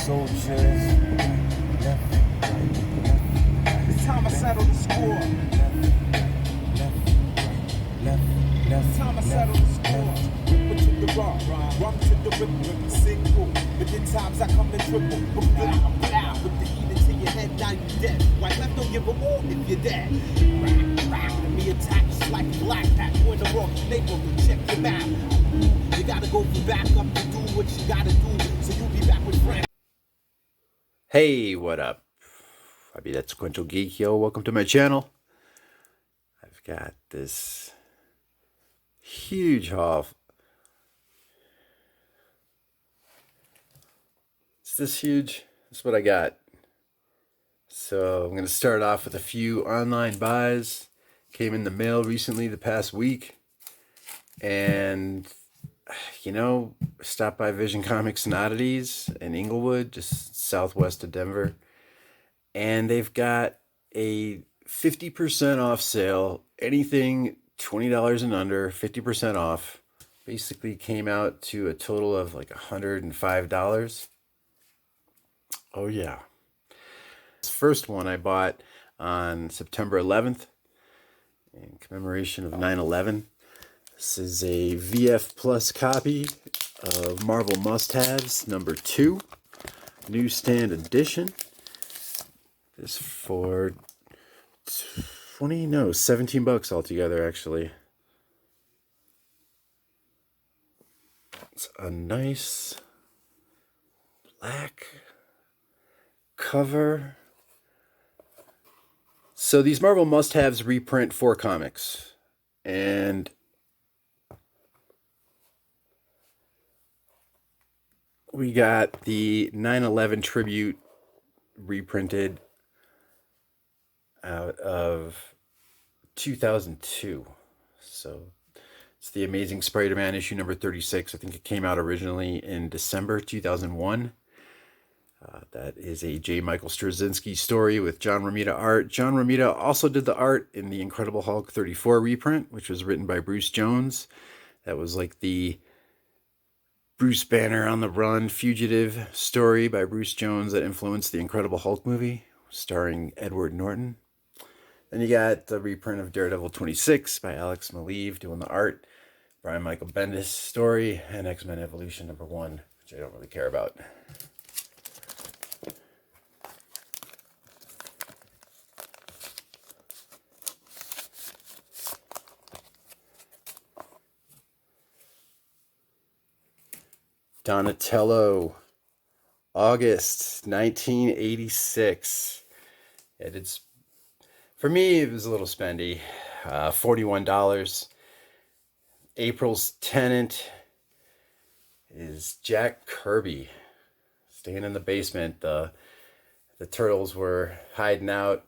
soldiers. It's time I settle the score. It's time I settle the score. Ripper to the rock, rum to the ripper, single. But then times I come to triple. Pow, with the heat into your head, now you dead. White left don't give a war if you're dead. Enemy attack just like a black pack. You in the wrong neighborhood, check your map. You gotta go from back up to do what you gotta do. So you'll be back with friends. Hey, what up? I mean, that's Sequential Geek, yo. Welcome to my channel. I've got this huge haul. It's this huge. That's what I got. So I'm going to start off with a few online buys. Came in the mail recently, the past week. And, stopped by Vision Comics and Oddities in Inglewood, just southwest of Denver. And they've got a 50% off sale. Anything $20 and under, 50% off. Basically came out to a total of like $105. Oh yeah. This first one I bought on September 11th in commemoration of 9/11. This is a VF Plus copy of Marvel Must-Haves number 2, newsstand edition. This for $17 altogether, actually. It's a nice black cover. So these Marvel Must-Haves reprint 4 comics. And we got the 9/11 tribute reprinted out of 2002. So it's the Amazing Spider-Man issue number 36. I think it came out originally in December 2001. That is a J. Michael Straczynski story with John Romita art. John Romita also did the art in the Incredible Hulk 34 reprint, which was written by Bruce Jones. That was like the Bruce Banner on the Run fugitive story by Bruce Jones that influenced the Incredible Hulk movie, starring Edward Norton. Then you got the reprint of Daredevil 26 by Alex Maleev doing the art, Brian Michael Bendis story, and X-Men Evolution number 1, which I don't really care about. Donatello, August 1986. For me, it was a little spendy. $41. April's tenant is Jack Kirby. Staying in the basement. The turtles were hiding out,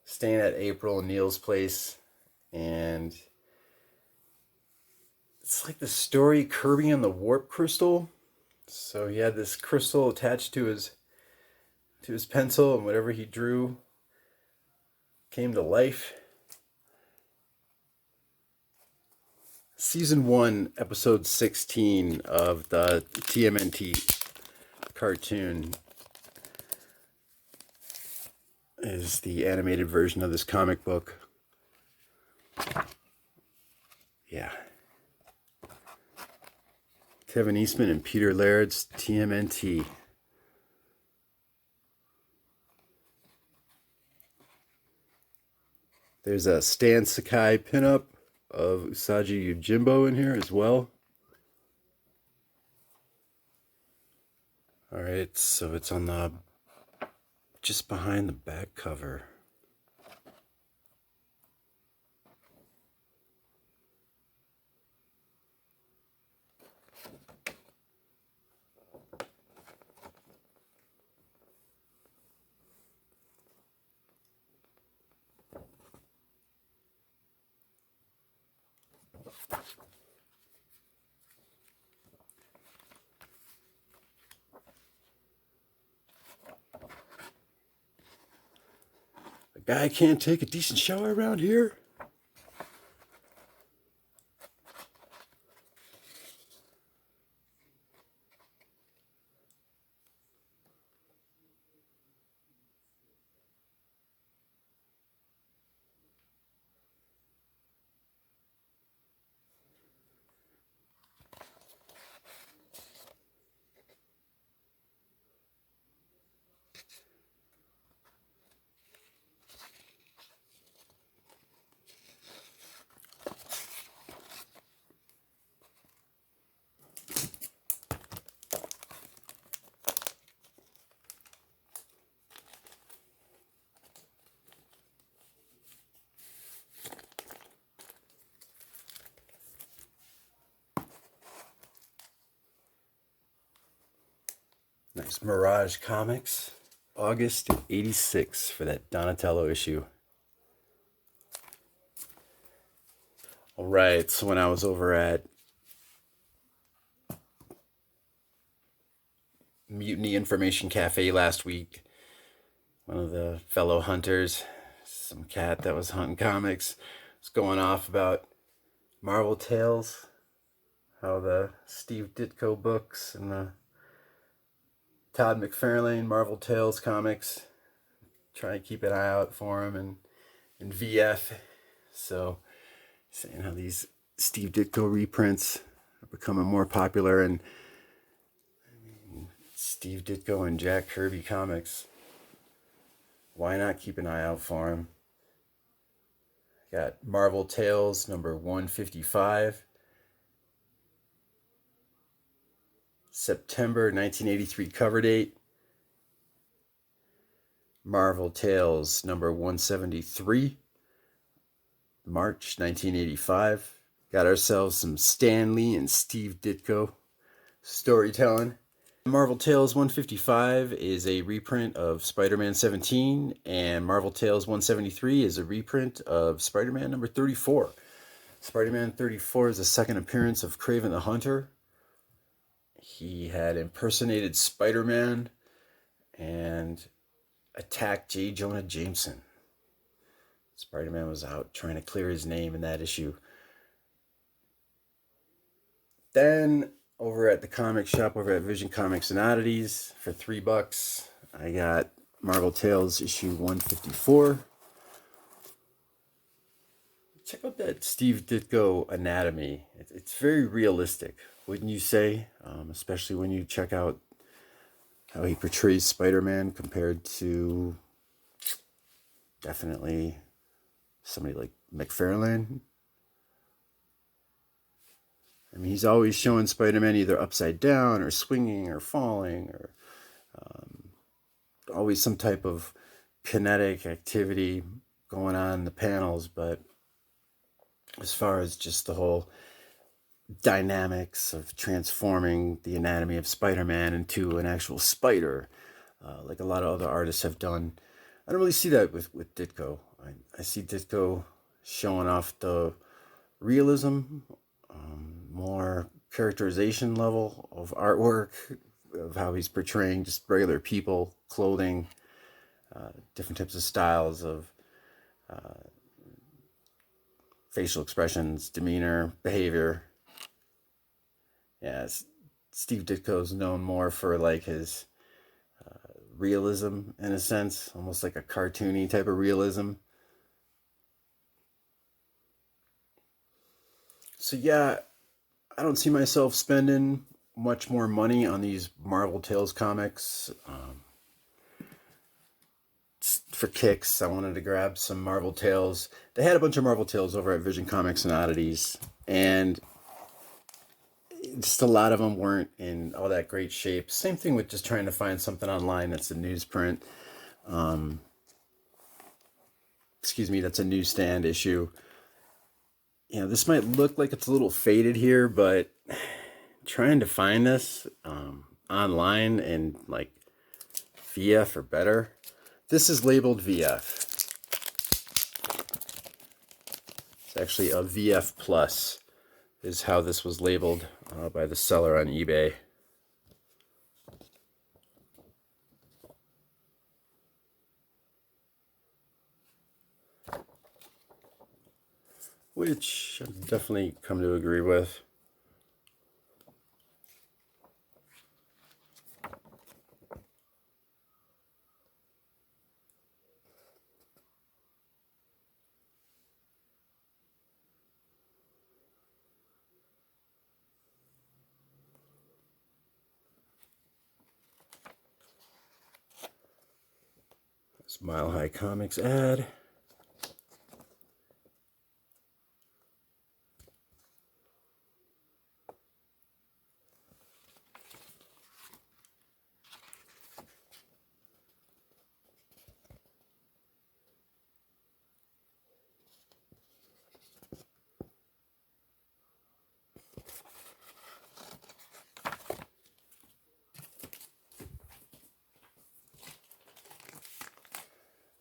staying at April and Neil's place, and it's like the story Kirby and the Warp Crystal. So he had this crystal attached to his pencil, and whatever he drew came to life. Season 1, episode 16 of the TMNT cartoon is the animated version of this comic book. Yeah. Kevin Eastman and Peter Laird's TMNT. There's a Stan Sakai pinup of Usagi Yojimbo in here as well. Alright, so it's on the just behind the back cover. A guy can't take a decent shower around here? Nice Mirage Comics. August of 86 for that Donatello issue. All right, so when I was over at Mutiny Information Cafe last week, one of the fellow hunters, some cat that was hunting comics, was going off about Marvel Tales, how the Steve Ditko books and the Todd McFarlane Marvel Tales comics, try and keep an eye out for him, and VF. So saying how these Steve Ditko reprints are becoming more popular, and Steve Ditko and Jack Kirby comics, why not keep an eye out for him? Got Marvel Tales number 155, September 1983 cover date. Marvel Tales number 173, March 1985. Got ourselves some Stan Lee and Steve Ditko storytelling. Marvel Tales 155 is a reprint of Spider-Man 17, and Marvel Tales 173 is a reprint of Spider-Man number 34. Spider-Man 34 is the second appearance of Kraven the Hunter. He had impersonated Spider-Man and attacked J. Jonah Jameson. Spider-Man was out trying to clear his name in that issue. Then over at the comic shop over at Vision Comics and Oddities for $3, I got Marvel Tales issue 154. Check out that Steve Ditko anatomy. It's very realistic, wouldn't you say? Especially when you check out how he portrays Spider-Man compared to definitely somebody like McFarlane. I mean, he's always showing Spider-Man either upside down or swinging or falling, or always some type of kinetic activity going on in the panels. But as far as just the whole dynamics of transforming the anatomy of Spider-Man into an actual spider, like a lot of other artists have done, I don't really see that with Ditko. I see Ditko showing off the realism, more characterization level of artwork, of how he's portraying just regular people, clothing, different types of styles of facial expressions, demeanor, behavior. Yeah, Steve Ditko's known more for like his realism in a sense, almost like a cartoony type of realism. So yeah, I don't see myself spending much more money on these Marvel Tales comics. For kicks, I wanted to grab some Marvel Tales. They had a bunch of Marvel Tales over at Vision Comics and Oddities, and just a lot of them weren't in all that great shape. Same thing with just trying to find something online that's a newsprint. That's a newsstand issue. You know, this might look like it's a little faded here, but trying to find this online and like VF or better. This is labeled VF. It's actually a VF Plus is how this was labeled by the seller on eBay. Which I've definitely come to agree with. This Mile High Comics ad.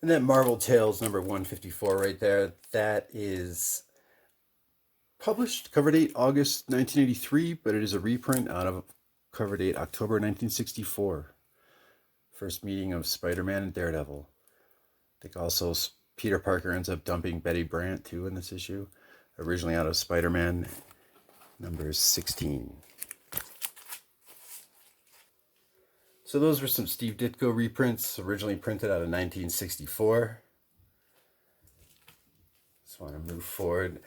And that Marvel Tales number 154 right there, that is published cover date August 1983, but it is a reprint out of cover date October 1964. First meeting of Spider-Man and Daredevil. I think also Peter Parker ends up dumping Betty Brant too in this issue. Originally out of Spider-Man number 16. So those were some Steve Ditko reprints, originally printed out of 1964. Just want to move forward.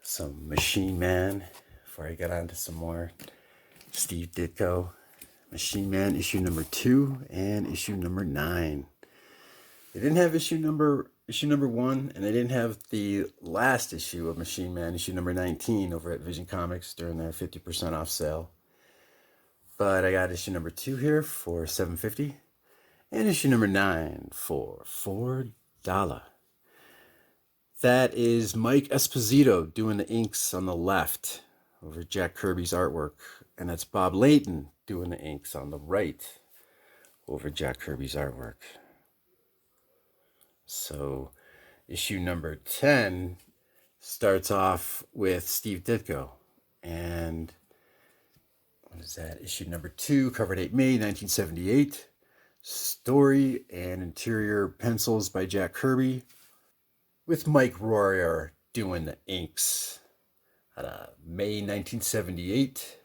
Some Machine Man before I get on to some more Steve Ditko. Machine Man issue number 2 and issue number 9. They didn't have issue number 1, and they didn't have the last issue of Machine Man, issue number 19, over at Vision Comics during their 50% off sale. But I got issue number 2 here for $7.50, and issue number 9 for $4. That is Mike Esposito doing the inks on the left over Jack Kirby's artwork, and that's Bob Layton doing the inks on the right over Jack Kirby's artwork. So issue number 10 starts off with Steve Ditko, and what is that? Issue number 2, cover date May 1978. Story and interior pencils by Jack Kirby, with Mike Royer doing the inks out of May 1978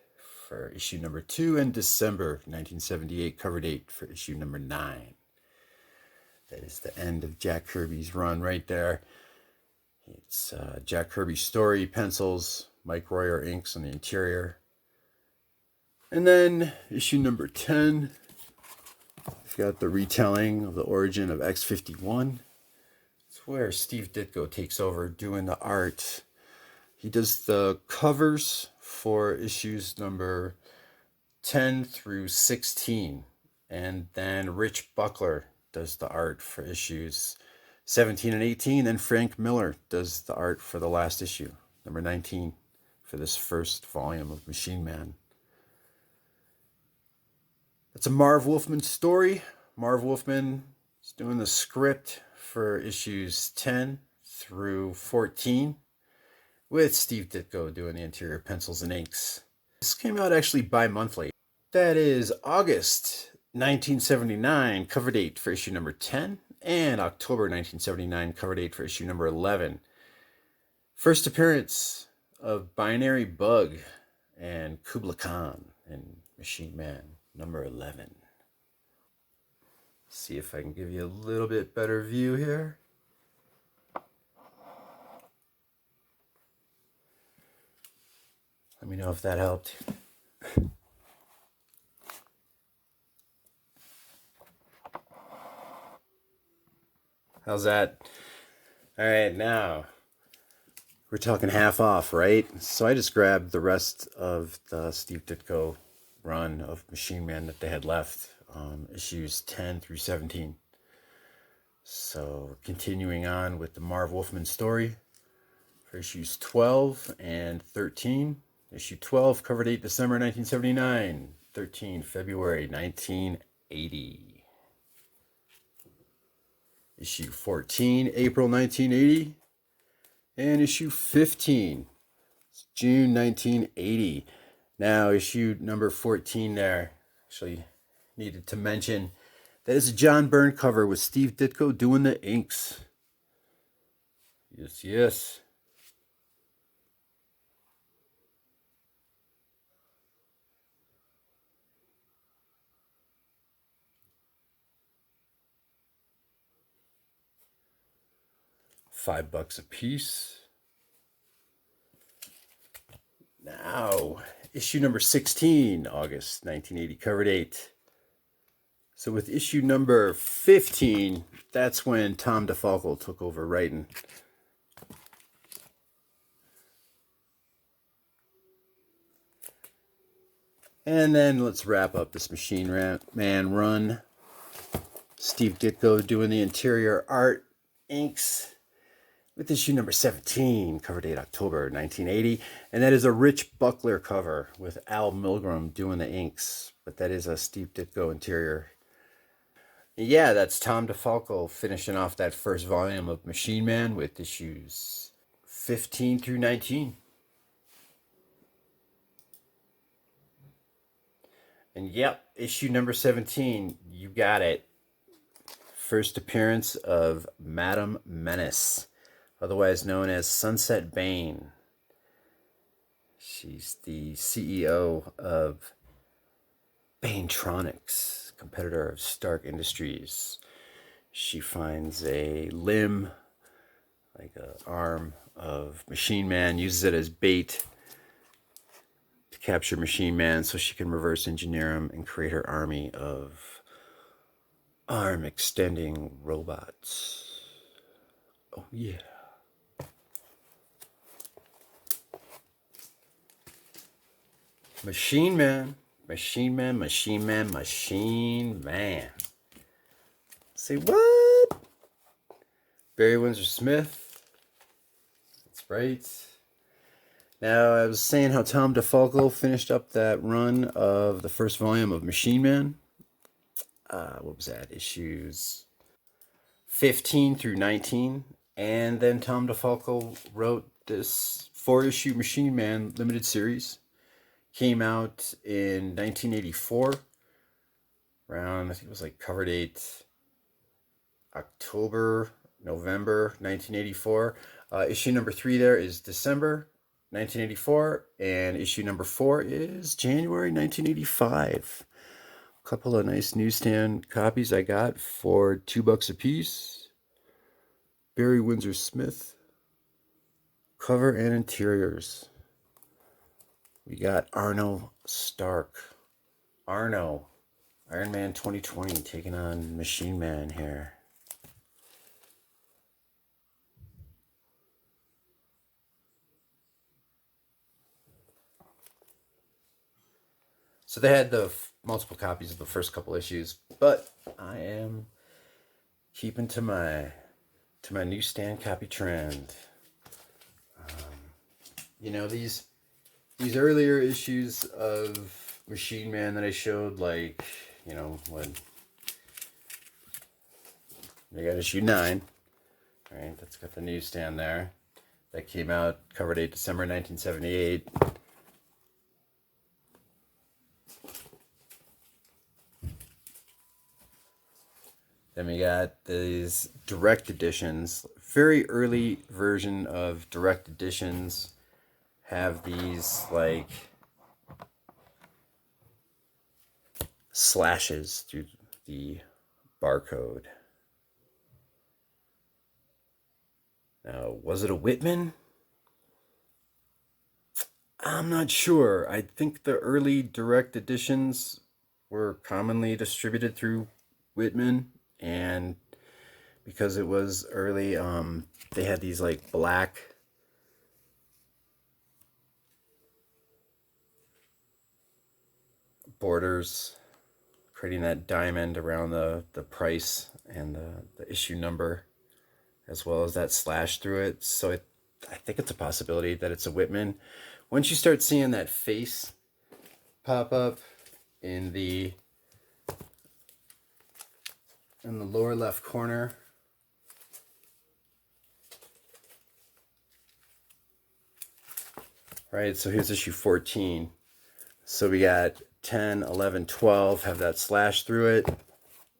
for issue number 2, and December 1978 cover date for issue number 9. That is the end of Jack Kirby's run right there. It's Jack Kirby's story, pencils, Mike Royer inks on the interior. And then issue number 10, we've got the retelling of the origin of X-51. It's where Steve Ditko takes over doing the art. He does the covers for issues number 10 through 16. And then Rich Buckler does the art for issues 17 and 18. Then Frank Miller does the art for the last issue, number 19, for this first volume of Machine Man. It's a Marv Wolfman story. Marv Wolfman is doing the script for issues 10 through 14, with Steve Ditko doing the interior pencils and inks. This came out actually bi-monthly. That is August 1979 cover date for issue number 10, and October 1979 cover date for issue number 11. First appearance of Binary Bug and Kubla Khan in Machine Man number 11. See if I can give you a little bit better view here. Let me know if that helped. How's that? All right, now we're talking half off, right? So I just grabbed the rest of the Steve Ditko run of Machine Man that they had left, issues 10 through 17. So continuing on with the Marv Wolfman story for issues 12 and 13. Issue 12, cover date December 1979. 13, February 1980. Issue 14, April 1980. And issue 15, June 1980. Now, issue number 14 there, actually needed to mention, that is a John Byrne cover with Steve Ditko doing the inks. Yes, yes. $5 a piece. Now, issue number 16, August 1980 cover date. So with issue number 15, that's when Tom DeFalco took over writing. And then let's wrap up this Machine Man run. Steve Ditko doing the interior art, inks, with issue number 17, cover date October 1980. And that is a Rich Buckler cover with Al Milgrom doing the inks. But that is a Steve Ditko interior. Yeah, that's Tom DeFalco finishing off that first volume of Machine Man with issues 15 through 19. And yep, issue number 17, you got it. First appearance of Madam Menace, otherwise known as Sunset Bane. She's the CEO of Banetronics, competitor of Stark Industries. She finds a limb, like an arm of Machine Man, uses it as bait to capture Machine Man so she can reverse engineer him and create her army of arm extending robots. Oh, yeah. Machine Man. Machine Man, Machine Man, Machine Man. Say what? Barry Windsor Smith. That's right. Now, I was saying how Tom DeFalco finished up that run of the first volume of Machine Man. What was that? Issues 15 through 19. And then Tom DeFalco wrote this 4-issue Machine Man limited series. Came out in 1984. Around, I think it was like cover date October, November 1984. Issue number 3 there is December 1984. And issue number 4 is January 1985. A couple of nice newsstand copies I got for $2 a piece. Barry Windsor Smith. Cover and interiors. We got Arno Stark. Arno. Iron Man 2020 taking on Machine Man here. So they had the multiple copies of the first couple issues, but I am keeping to my newsstand copy trend. You know, these earlier issues of Machine Man that I showed, like, you know, when I got issue 9, right? That's got the newsstand there. That came out cover date December 1978. Then we got these direct editions. Very early version of direct editions have these like slashes through the barcode. Now, was it a Whitman? I'm not sure. I think the early direct editions were commonly distributed through Whitman, and because it was early, they had these like black borders, creating that diamond around the price and the issue number, as well as that slash through it. So I think it's a possibility that it's a Whitman. Once you start seeing that face pop up in the lower left corner, right? So here's issue 14. So we got 10, 11, 12 have that slash through it.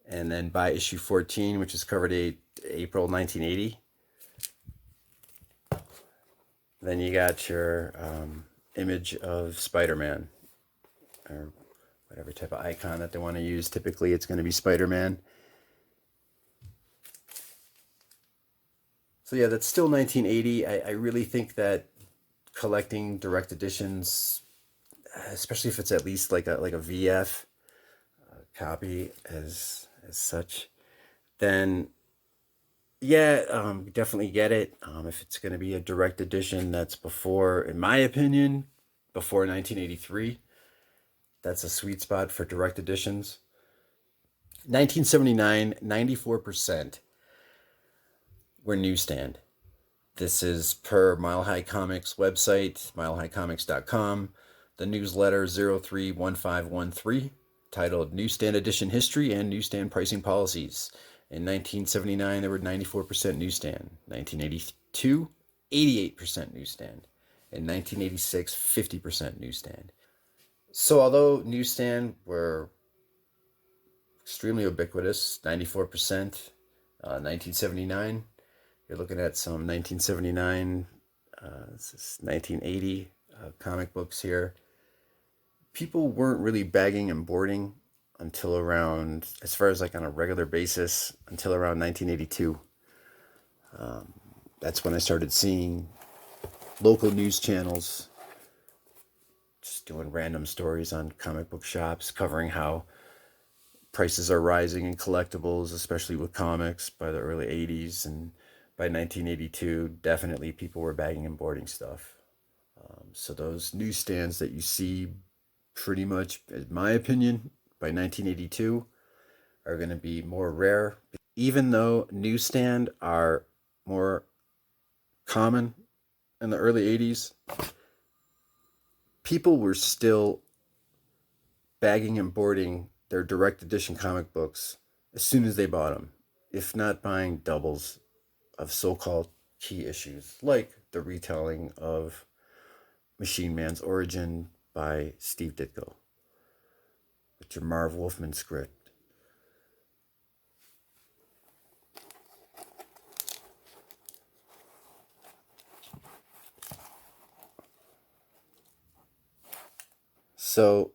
And then by issue 14, which is cover date April 1980, then you got your image of Spider-Man, or whatever type of icon that they want to use. Typically, it's going to be Spider-Man. So yeah, that's still 1980. I really think that collecting direct editions, especially if it's at least like a VF copy as such, then yeah, definitely get it. If it's going to be a direct edition that's before, in my opinion, before 1983, that's a sweet spot for direct editions. 1979, 94% were newsstand. This is per Mile High Comics website, milehighcomics.com. The newsletter 031513. titled Newsstand Edition History and Newsstand Pricing Policies. In 1979, there were 94% newsstand. 1982, 88% newsstand. In 1986, 50% newsstand. So although newsstand were extremely ubiquitous, 94%, 1979, you're looking at some 1979, this is 1980 comic books here. People weren't really bagging and boarding until around, as far as like on a regular basis, until around 1982. That's when I started seeing local news channels just doing random stories on comic book shops, covering how prices are rising in collectibles, especially with comics, by the early 80s. And by 1982, definitely people were bagging and boarding stuff. So those newsstands that you see pretty much, in my opinion, by 1982 are going to be more rare. Even though newsstand are more common in the early 80s, people were still bagging and boarding their direct edition comic books as soon as they bought them, if not buying doubles of so-called key issues, like the retelling of Machine Man's Origin by Steve Ditko, with your Marv Wolfman script. So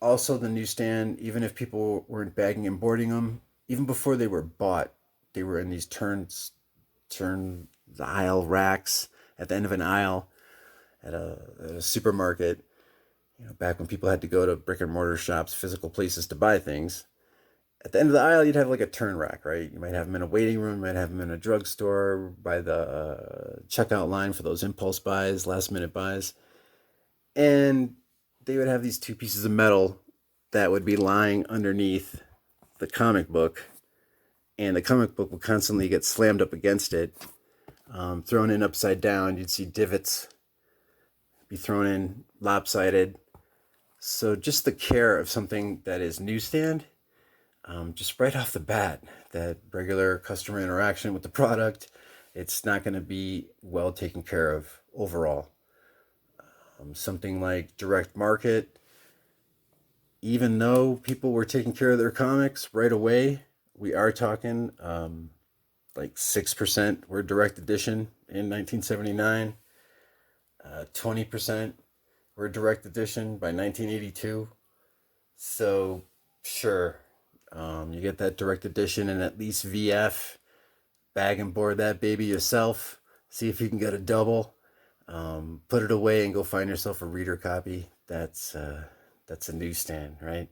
also the newsstand, even if people weren't bagging and boarding them, even before they were bought, they were in these turn the aisle racks at the end of an aisle at a supermarket. You know, back when people had to go to brick and mortar shops, physical places to buy things. At the end of the aisle, you'd have like a turn rack, right? You might have them in a waiting room, you might have them in a drugstore, by the checkout line for those impulse buys, last minute buys. And they would have these two pieces of metal that would be lying underneath the comic book, and the comic book would constantly get slammed up against it, thrown in upside down. You'd see divots be thrown in lopsided. So just the care of something that is newsstand, just right off the bat, that regular customer interaction with the product, it's not going to be well taken care of overall. Something like direct market, even though people were taking care of their comics right away, we are talking like 6% were direct edition in 1979. 20% were direct edition by 1982. So sure, you get that direct edition and at least VF, bag and board that baby yourself, see if you can get a double. Put it away and go find yourself a reader copy. That's a newsstand, right?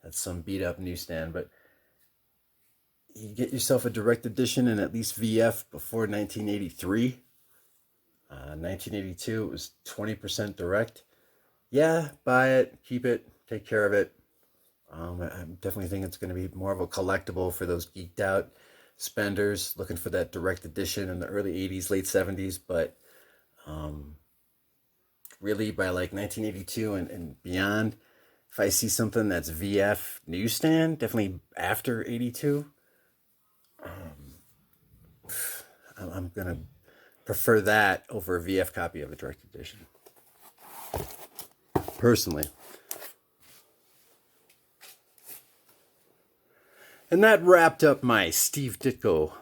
That's some beat up newsstand. But you get yourself a direct edition and at least VF before 1983. 1982, it was 20% direct. Yeah, buy it, keep it, take care of it. I definitely think it's going to be more of a collectible for those geeked out spenders looking for that direct edition in the early 80s, late 70s. But really by like 1982 and beyond, if I see something that's VF newsstand, definitely after 82, I'm going to prefer that over a VF copy of a direct edition, personally. And that wrapped up my Steve Ditko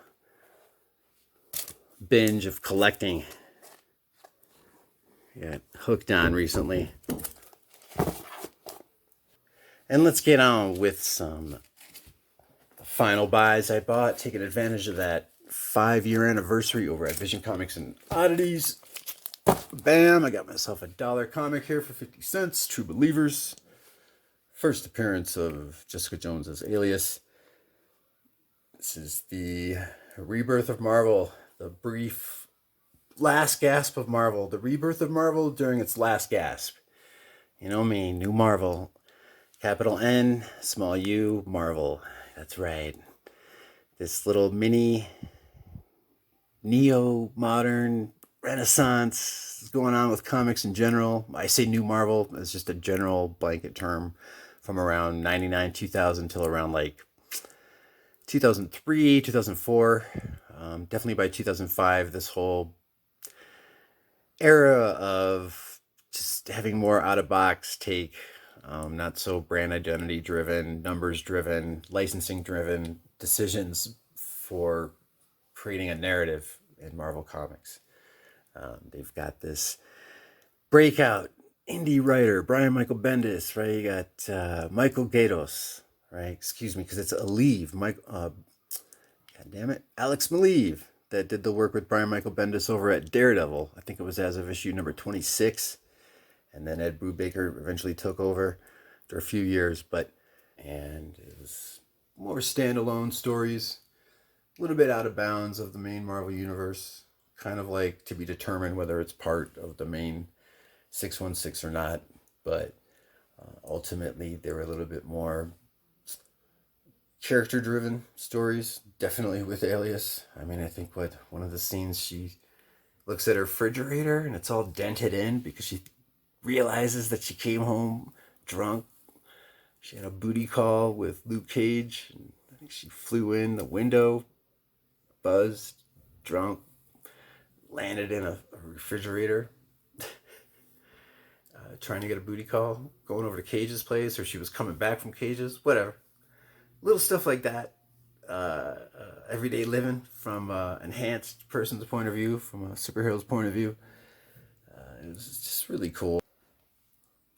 binge of collecting. Got hooked on recently. And let's get on with some final buys I bought, taking advantage of that 5-year anniversary over at Vision Comics and Oddities. Bam, I got myself a $1 comic here for 50 cents, True Believers. First appearance of Jessica Jones as Alias. This is the rebirth of Marvel, the brief last gasp of Marvel, the rebirth of Marvel during its last gasp. You know me, New Marvel, capital N, small u, Marvel. That's right. This little mini neo-modern renaissance is going on with comics in general. I say New Marvel as just a general blanket term for from around 99, 2000 till around like 2003, 2004. Definitely by 2005, this whole era of just having more out-of-box take, not so brand identity driven, numbers driven, licensing driven decisions for creating a narrative in Marvel Comics. They've got this breakout indie writer, Brian Michael Bendis, right? You got Michael Gaydos, right? Excuse me, because it's Alieve. God damn it, Alex Maleev, that did the work with Brian Michael Bendis over at Daredevil. I think it was as of issue number 26. And then Ed Brubaker eventually took over after a few years. And it was more standalone stories, a little bit out of bounds of the main Marvel Universe. Kind of like to be determined whether it's part of the main 616 or not. But ultimately, they were a little bit more character-driven stories, definitely with Alias. I mean, I think one of the scenes, she looks at her refrigerator and it's all dented in because she realizes that she came home drunk. She had a booty call with Luke Cage, and I think she flew in the window, buzzed, drunk, landed in a refrigerator, trying to get a booty call, going over to Cage's place, or she was coming back from Cage's, whatever. Little stuff like that. Everyday living from an enhanced person's point of view, from a superhero's point of view. It was just really cool.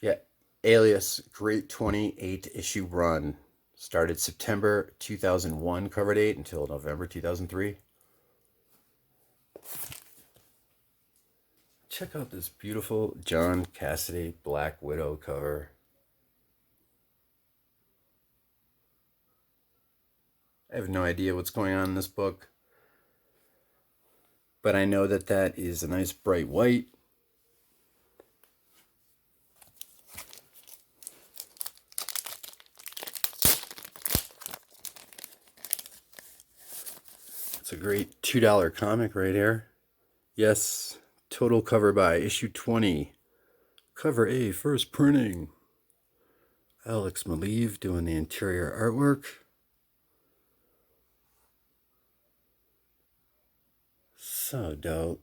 Yeah, Alias, great 28-issue run. Started September 2001 cover date until November 2003. Check out this beautiful John Cassaday Black Widow cover. I have no idea what's going on in this book, but I know that that is a nice bright white. It's a great $2 comic right here. Yes, total cover by issue 20. Cover A, first printing. Alex Maleev doing the interior artwork. So dope.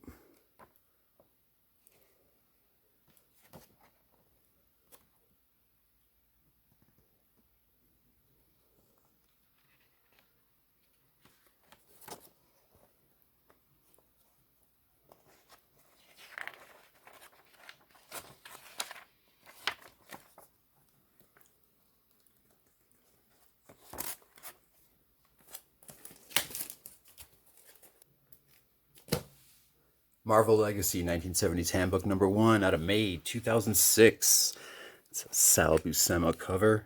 Marvel Legacy 1970s Handbook number 1 out of May 2006. It's a Sal Buscema cover.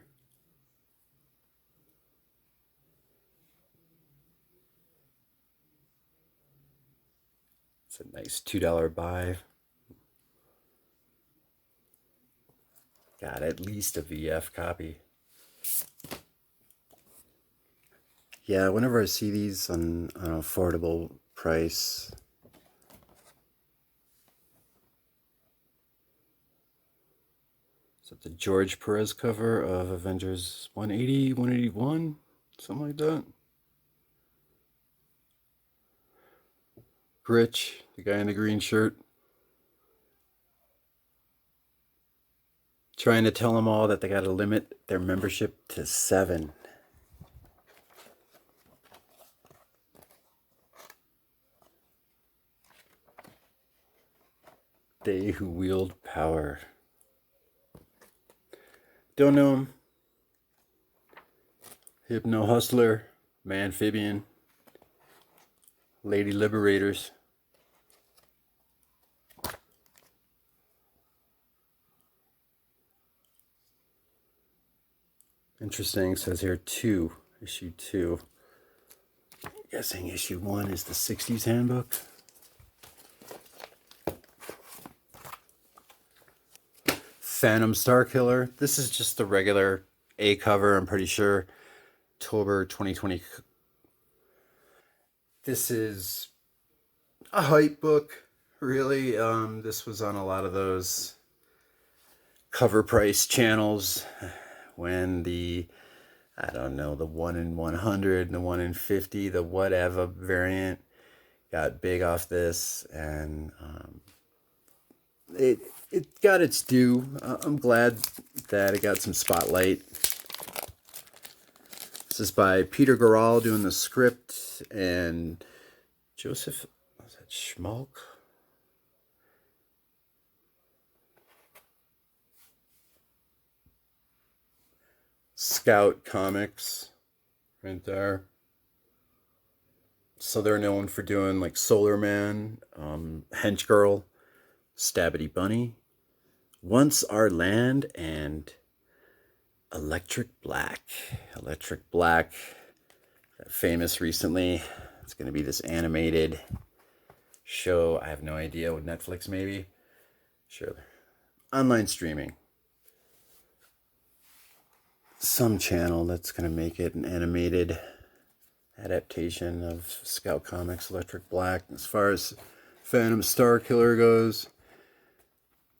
It's a nice $2 buy. Got at least a VF copy. Yeah, whenever I see these on an affordable price, the George Perez cover of Avengers 180, 181, something like that. Gritch, the guy in the green shirt, trying to tell them all that they got to limit their membership to 7. They who wield power. Don't know him. Hypno Hustler, Manphibian, Lady Liberators. Interesting, says here 2, issue 2. I'm guessing issue 1 is the 60s handbook. Phantom Starkiller. This is just the regular A cover, I'm pretty sure. October 2020. This is a hype book, really. This was on a lot of those cover price channels when the, I don't know, the 1 in 100 and the 1 in 50, the whatever variant got big off this, and it got its due. I'm glad that it got some spotlight. This is by Peter Goral doing the script, and Joseph, was that Schmalk? Scout Comics, right there. So they're known for doing like Solar Man, Hench Girl, Stabbity Bunny, Once Our Land, and Electric Black. Electric Black, famous recently. It's going to be this animated show. I have no idea, with Netflix maybe. Sure. Online streaming. Some channel that's going to make it an animated adaptation of Scout Comics Electric Black. As far as Phantom Star Killer goes,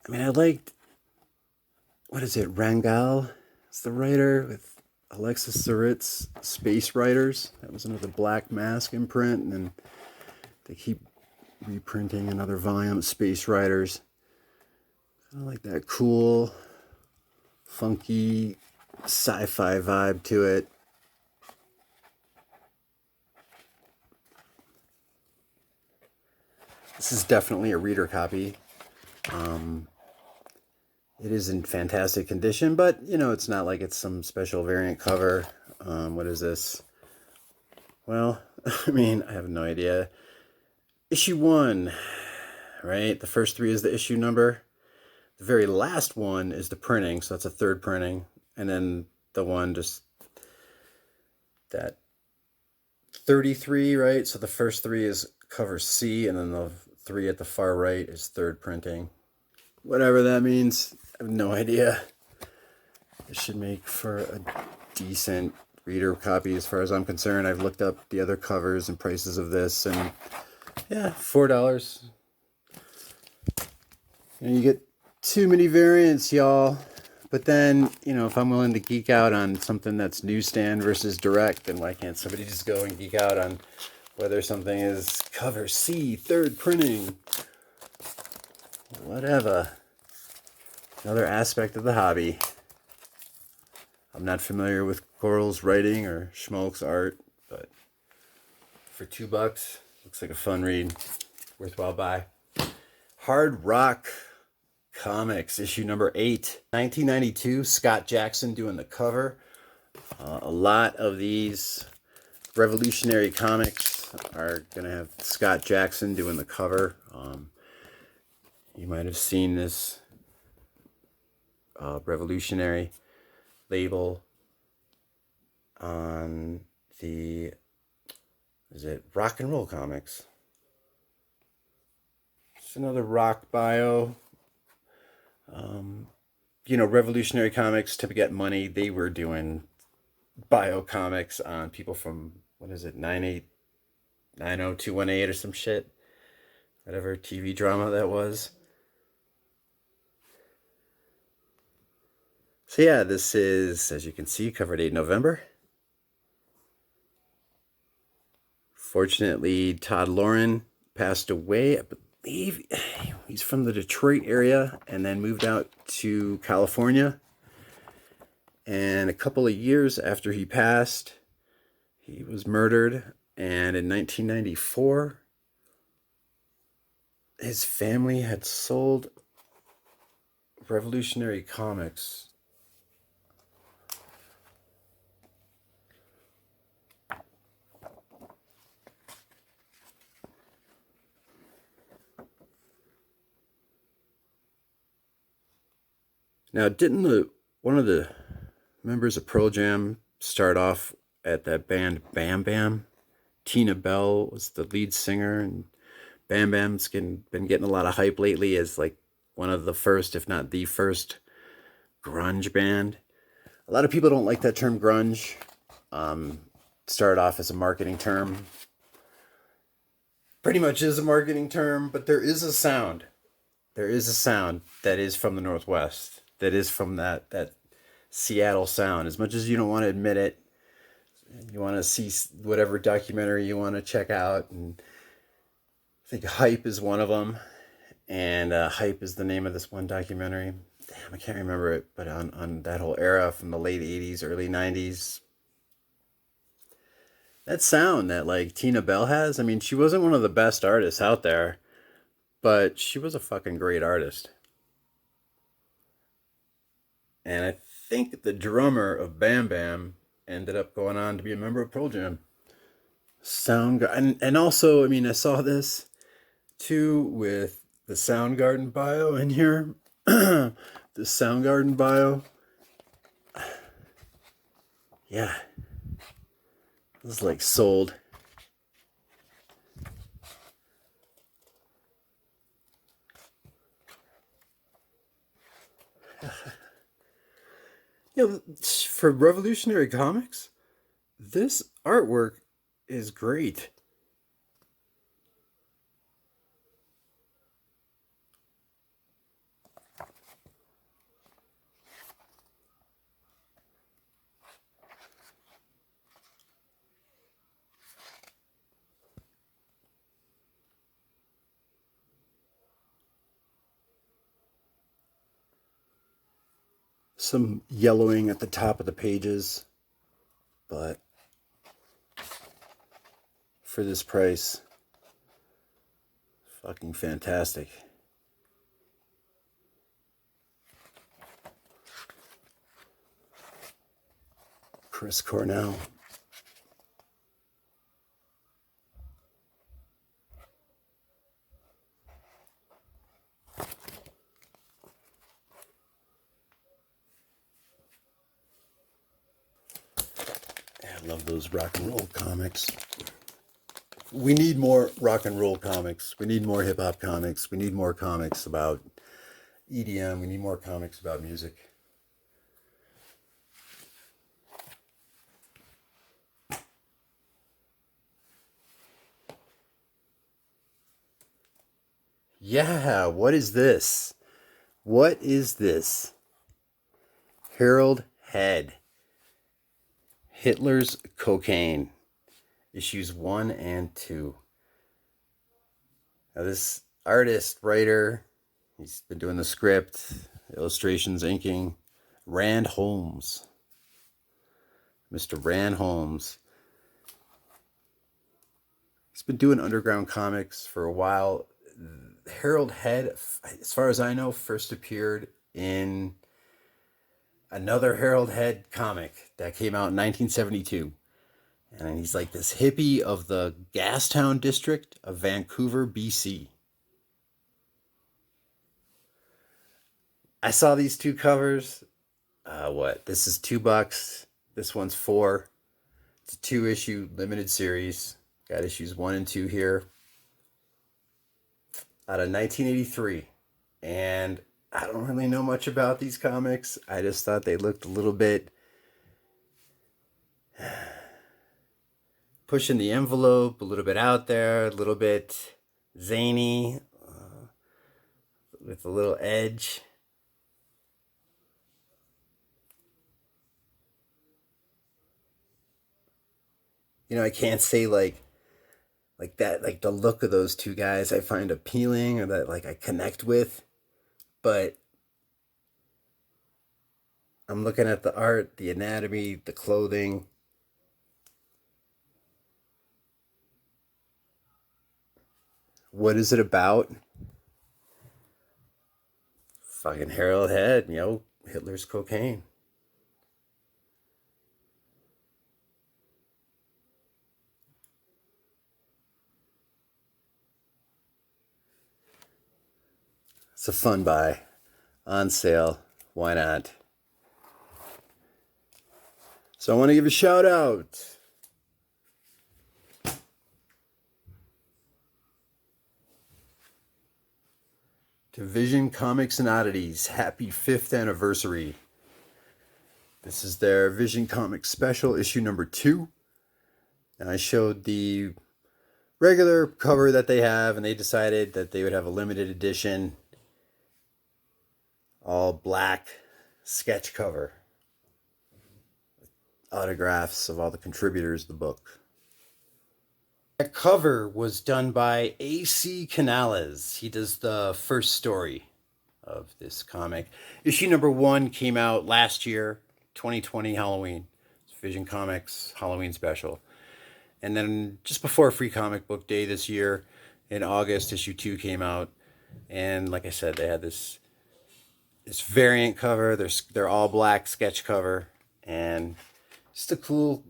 I mean, I liked, what is it, Rangal? It's the writer with Alexis Sarit's Space Riders. That was another Black Mask imprint, and then they keep reprinting another volume of Space Riders. I like that cool, funky, sci-fi vibe to it. This is definitely a reader copy. It is in fantastic condition, but you know, it's not like it's some special variant cover. What is this? Well, I mean, I have no idea. Issue 1, right? The first 3 is the issue number. The very last one is the printing, so that's a third printing. And then the one just, that 33, right? So the first 3 is cover C, and then the 3 at the far right is third printing. Whatever that means, I have no idea. It should make for a decent reader copy as far as I'm concerned. I've looked up the other covers and prices of this, and yeah, $4. And you get too many variants, y'all. But then, you know, if I'm willing to geek out on something that's newsstand versus direct, then why can't somebody just go and geek out on whether something is cover C, third printing, whatever. Another aspect of the hobby. I'm not familiar with Goral's writing or Schmalk's art, but for $2, looks like a fun read. Worthwhile buy. Hard Rock Comics, issue number 8, 1992. Scott Jackson doing the cover. A lot of these revolutionary comics are going to have Scott Jackson doing the cover. You might have seen this revolutionary label on the, is it Rock and Roll Comics? It's another rock bio. You know, revolutionary comics to get money. They were doing bio comics on people from, what is it, 90218 or some shit. Whatever TV drama that was. So yeah, this is, as you can see, cover date November. Fortunately, Todd Loren passed away. I believe he's from the Detroit area and then moved out to California. And a couple of years after he passed, he was murdered. And in 1994, his family had sold Revolutionary Comics. Now, didn't one of the members of Pearl Jam start off at that band Bam Bam? Tina Bell was the lead singer, and Bam Bam's been getting a lot of hype lately as like one of the first, if not the first, grunge band. A lot of people don't like that term grunge. Started off as a marketing term. Pretty much is a marketing term, but there is a sound. There is a sound that is from the Northwest. That is from that Seattle sound. As much as you don't want to admit it, you want to see whatever documentary you want to check out. And I think Hype is one of them. And Hype is the name of this one documentary. Damn, I can't remember it. But on that whole era from the late 80s, early 90s. That sound that like Tina Bell has, I mean, she wasn't one of the best artists out there. But she was a fucking great artist. And I think the drummer of Bam Bam ended up going on to be a member of Pearl Jam. And also, I mean, I saw this too with the Soundgarden bio in here. The Soundgarden bio. Yeah. This is like sold. You know, for Revolutionary Comics, this artwork is great. Some yellowing at the top of the pages, but for this price, fucking fantastic. Chris Cornell. I love those rock and roll comics. We need more rock and roll comics. We need more hip hop comics. We need more comics about EDM. We need more comics about music. Yeah, what is this? What is this? Harold Head. Hitler's Cocaine. Issues 1 and 2. Now this artist, writer, he's been doing the script, illustrations, inking. Rand Holmes. Mr. Rand Holmes. He's been doing underground comics for a while. Harold Head, as far as I know, first appeared in another Harold Head comic that came out in 1972. And he's like this hippie of the Gastown district of Vancouver, BC. I saw these two covers. This is $2. This one's $4. It's a 2-issue limited series. Got issues 1 and 2 here. Out of 1983. And I don't really know much about these comics. I just thought they looked a little bit pushing the envelope, a little bit out there, a little bit zany, with a little edge. You know, I can't say like that, like the look of those two guys I find appealing or that like I connect with, but I'm looking at the art, the anatomy, the clothing. What is it about? Fucking Harold Head, you know, Hitler's Cocaine. It's a fun buy. On sale. Why not? So I want to give a shout out to Vision Comics and Oddities. Happy 5th anniversary. This is their Vision Comics special, issue number 2. And I showed the regular cover that they have, and they decided that they would have a limited edition, all black sketch cover. autographs of all the contributors to the book. That cover was done by A.C. Canales. He does the first story of this comic. Issue number 1 came out last year, 2020 Halloween. It's Vision Comics Halloween special. And then just before Free Comic Book Day this year, in August, issue 2 came out. And like I said, they had this variant cover. They're all black sketch cover. And just a cool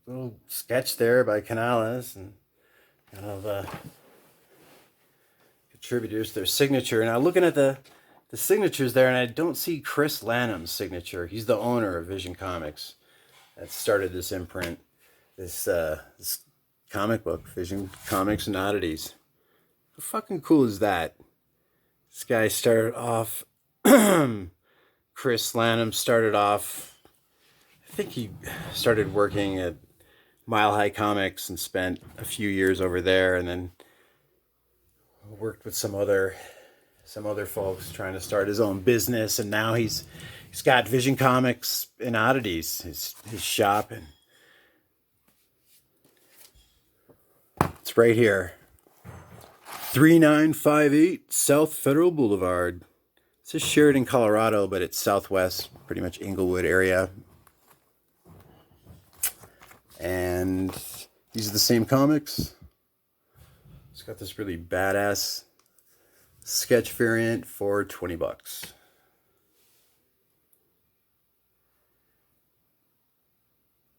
little sketch there by Canales. And of contributors, their signature. Now looking at the signatures there, and I don't see Chris Lanham's signature. He's the owner of Vision Comics that started this imprint. This comic book, Vision Comics and Oddities. How fucking cool is that? This guy started off, Chris Lanham started off, I think he started working at Mile High Comics and spent a few years over there, and then worked with some other folks trying to start his own business, and now he's got Vision Comics and Oddities, his shop, and it's right here. 3958 South Federal Boulevard. It says Sheridan, Colorado, but it's southwest, pretty much Inglewood area. And these are the same comics. It's got this really badass sketch variant for $20.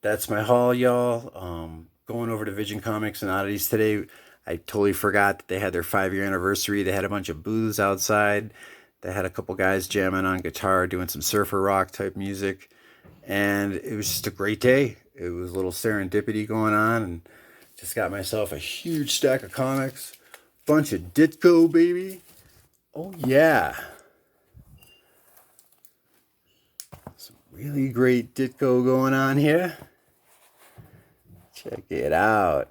That's my haul, y'all. Going over to Vision Comics and Oddities today. I totally forgot that they had their 5-year anniversary. They had a bunch of booths outside. They had a couple guys jamming on guitar, doing some surfer rock type music. And it was just a great day. It was a little serendipity going on. And just got myself a huge stack of comics. Bunch of Ditko, baby. Oh, yeah. Some really great Ditko going on here. Check it out.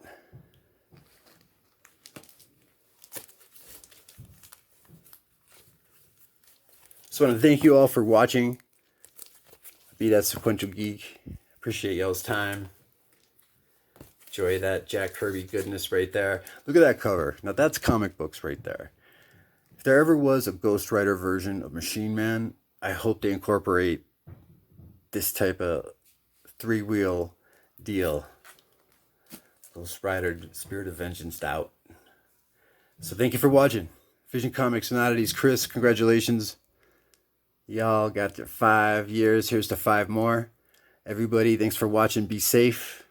Just want to thank you all for watching. Be that Sequential Geek. Appreciate y'all's time. Enjoy that Jack Kirby goodness right there. Look at that cover. Now that's comic books right there. If there ever was a Ghost Rider version of Machine Man, I hope they incorporate this type of 3-wheel deal. Ghost Rider Spirit of Vengeance out. So thank you for watching. Vision Comics and Oddities. Chris, congratulations. Y'all got your 5 years. Here's to 5 more. Everybody, thanks for watching. Be safe.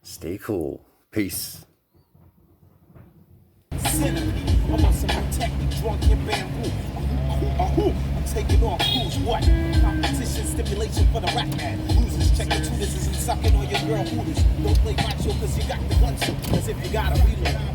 Stay cool. Peace. I'm on some technique, drunk in bamboo. I'm taking off. Who's what? Competition, stimulation for the rap man. Losers, check the tuners and sucking on your girl hooters. Don't play macho cause you got the gun show. Cause if you gotta reload.